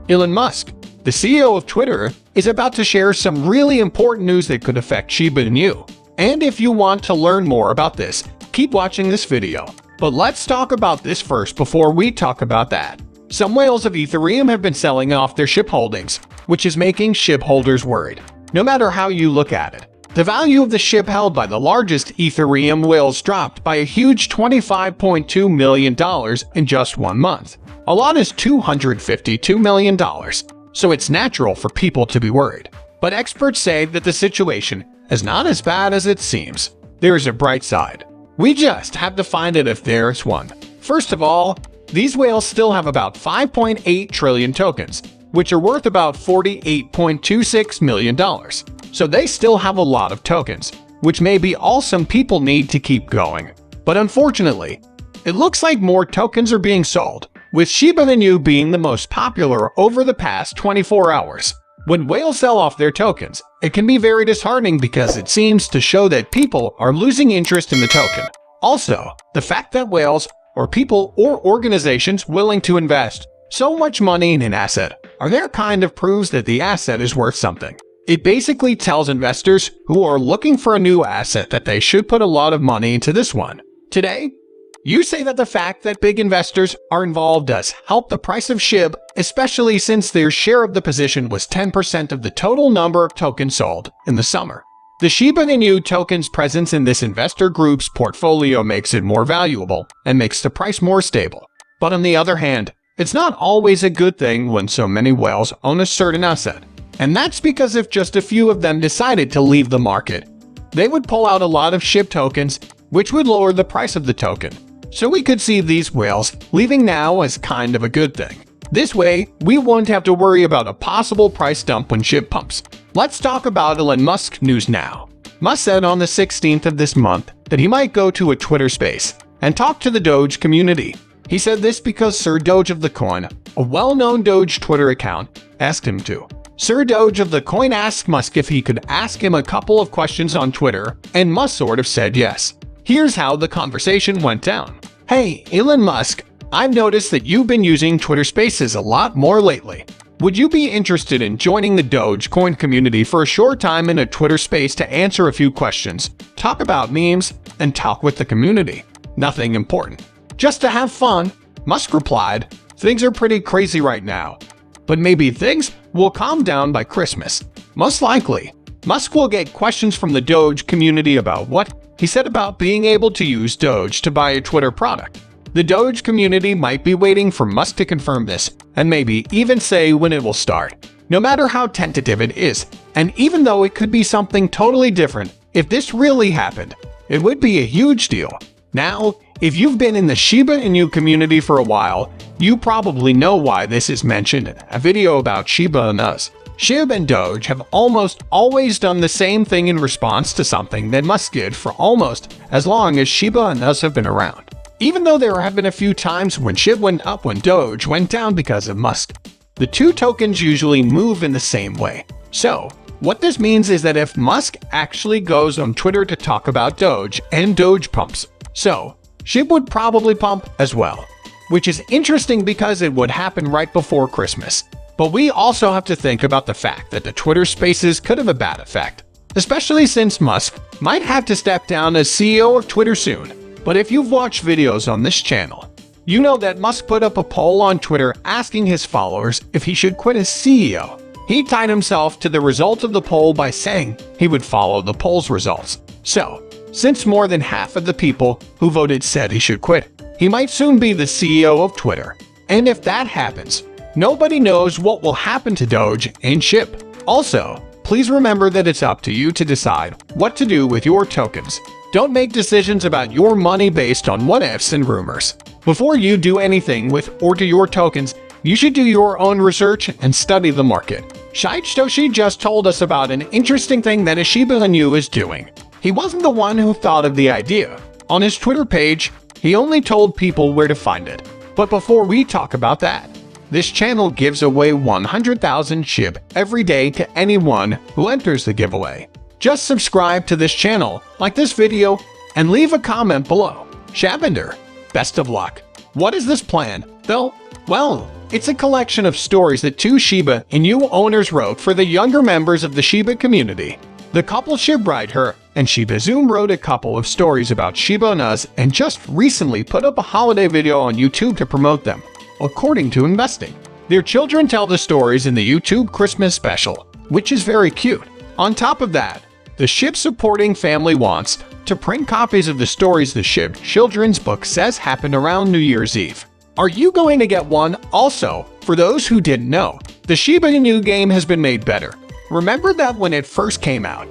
Elon Musk, the CEO of Twitter, is about to share some really important news that could affect Shiba Inu. And if you want to learn more about this, keep watching this video. But let's talk about this first before we talk about that. Some whales of Ethereum have been selling off their SHIB holdings, which is making SHIB holders worried. No matter how you look at it, the value of the SHIB held by the largest Ethereum whales dropped by a huge $25.2 million in just 1 month. A lot is $252 million, so it's natural for people to be worried. But experts say that the situation is not as bad as it seems. There is a bright side. We just have to find it if there is one. First of all, these whales still have about 5.8 trillion tokens, which are worth about $48.26 million. So they still have a lot of tokens, which may be all some people need to keep going. But unfortunately, it looks like more tokens are being sold, with Shiba Inu being the most popular over the past 24 hours. When whales sell off their tokens, it can be very disheartening because it seems to show that people are losing interest in the token. Also, the fact that whales, or people or organizations willing to invest so much money in an asset are there kind of proves that the asset is worth something. It basically tells investors who are looking for a new asset that they should put a lot of money into this one. Today, you say that the fact that big investors are involved does help the price of SHIB, especially since their share of the position was 10% of the total number of tokens sold in the summer. The Shiba Inu token's presence in this investor group's portfolio makes it more valuable and makes the price more stable. But on the other hand, it's not always a good thing when so many whales own a certain asset. And that's because if just a few of them decided to leave the market, they would pull out a lot of SHIB tokens, which would lower the price of the token. So we could see these whales leaving now as kind of a good thing. This way, we won't have to worry about a possible price dump when SHIB pumps. Let's talk about Elon Musk news now. Musk said on the 16th of this month that he might go to a Twitter space and talk to the Doge community. He said this because Sir Doge of the Coin, a well-known Doge Twitter account, asked him to. Sir Doge of the Coin asked Musk if he could ask him a couple of questions on Twitter, and Musk sort of said yes. Here's how the conversation went down. Hey, Elon Musk, I've noticed that you've been using Twitter Spaces a lot more lately. Would you be interested in joining the Dogecoin community for a short time in a Twitter Space to answer a few questions, talk about memes, and talk with the community? Nothing important. Just to have fun, Musk replied. Things are pretty crazy right now, but maybe things will calm down by Christmas. Most likely, Musk will get questions from the Doge community about what he said about being able to use Doge to buy a Twitter product. The Doge community might be waiting for Musk to confirm this, and maybe even say when it will start. No matter how tentative it is, and even though it could be something totally different, if this really happened, it would be a huge deal. Now, if you've been in the Shiba Inu community for a while, you probably know why this is mentioned in a video about Shiba Inus. SHIB and Doge have almost always done the same thing in response to something that Musk did for almost as long as Shiba Inus have been around. Even though there have been a few times when SHIB went up when Doge went down because of Musk, the two tokens usually move in the same way. So, what this means is that if Musk actually goes on Twitter to talk about Doge and Doge pumps, so SHIB would probably pump as well. Which is interesting because it would happen right before Christmas. But we also have to think about the fact that the Twitter Spaces could have a bad effect, especially since Musk might have to step down as CEO of Twitter soon. But if you've watched videos on this channel, you know that Musk put up a poll on Twitter asking his followers if he should quit as CEO. He tied himself to the result of the poll by saying he would follow the poll's results. So, since more than half of the people who voted said he should quit, he might soon be the CEO of Twitter. And if that happens, nobody knows what will happen to Doge and SHIB. Also, please remember that it's up to you to decide what to do with your tokens. Don't make decisions about your money based on what-ifs and rumors. Before you do anything with or to your tokens, you should do your own research and study the market. Satoshi just told us about an interesting thing that a Shiba Inu is doing. He wasn't the one who thought of the idea. On his Twitter page, he only told people where to find it. But before we talk about that, this channel gives away 100,000 SHIB every day to anyone who enters the giveaway. Just subscribe to this channel, like this video, and leave a comment below. Shabinder, best of luck. What is this plan, though? Well, It's a collection of stories that two Shiba Inu owners wrote for the younger members of the Shiba community. The couple Shib Inu and Shiba Zoom wrote a couple of stories about Shiba Inus and just recently put up a holiday video on YouTube to promote them, according to Investing. Their children tell the stories in the YouTube Christmas special, which is very cute. On top of that, the Shib supporting family wants to print copies of the stories the Shib children's book says happened around New Year's Eve. Are you going to get one? Also, for those who didn't know, the Shiba Inu game has been made better. Remember that when it first came out,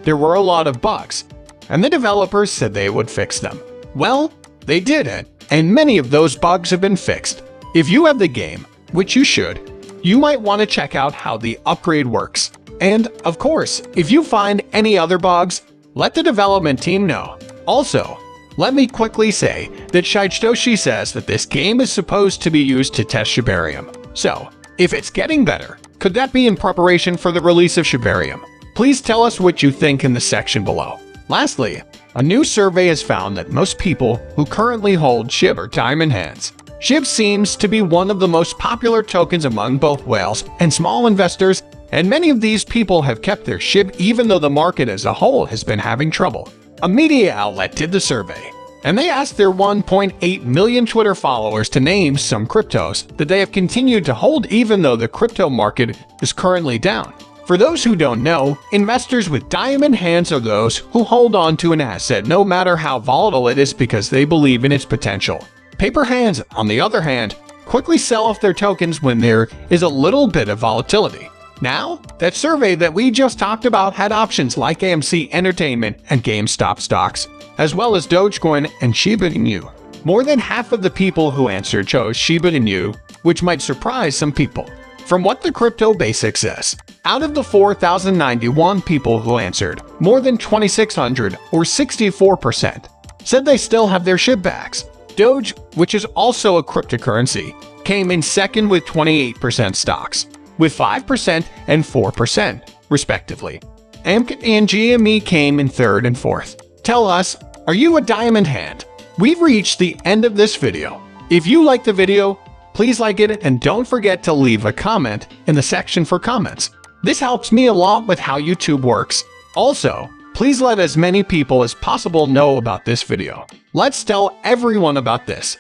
there were a lot of bugs, and the developers said they would fix them. Well, they did it, and many of those bugs have been fixed. If you have the game, which you should, you might want to check out how the upgrade works. And, of course, if you find any other bugs, let the development team know. Also, let me quickly say that Shiba says that this game is supposed to be used to test Shiba Inu. So, if it's getting better, could that be in preparation for the release of Shiba Inu? Please tell us what you think in the section below. Lastly, a new survey has found that most people who currently hold SHIB are diamond hands. SHIB seems to be one of the most popular tokens among both whales and small investors, and many of these people have kept their SHIB even though the market as a whole has been having trouble. A media outlet did the survey, and they asked their 1.8 million Twitter followers to name some cryptos that they have continued to hold even though the crypto market is currently down. For those who don't know, investors with diamond hands are those who hold on to an asset no matter how volatile it is because they believe in its potential. Paper hands, on the other hand, quickly sell off their tokens when there is a little bit of volatility. Now, that survey that we just talked about had options like AMC Entertainment and GameStop stocks, as well as Dogecoin and Shiba Inu. More than half of the people who answered chose Shiba Inu, which might surprise some people. From what the Crypto Basics says, out of the 4,091 people who answered, more than 2,600, or 64%, said they still have their SHIB backs. Doge, which is also a cryptocurrency, came in second with 28% stocks, with 5% and 4%, respectively. AMC and GME came in third and fourth. Tell us, are you a diamond hand? We've reached the end of this video. If you liked the video, please like it and don't forget to leave a comment in the section for comments. This helps me a lot with how YouTube works. Also, please let as many people as possible know about this video. Let's tell everyone about this.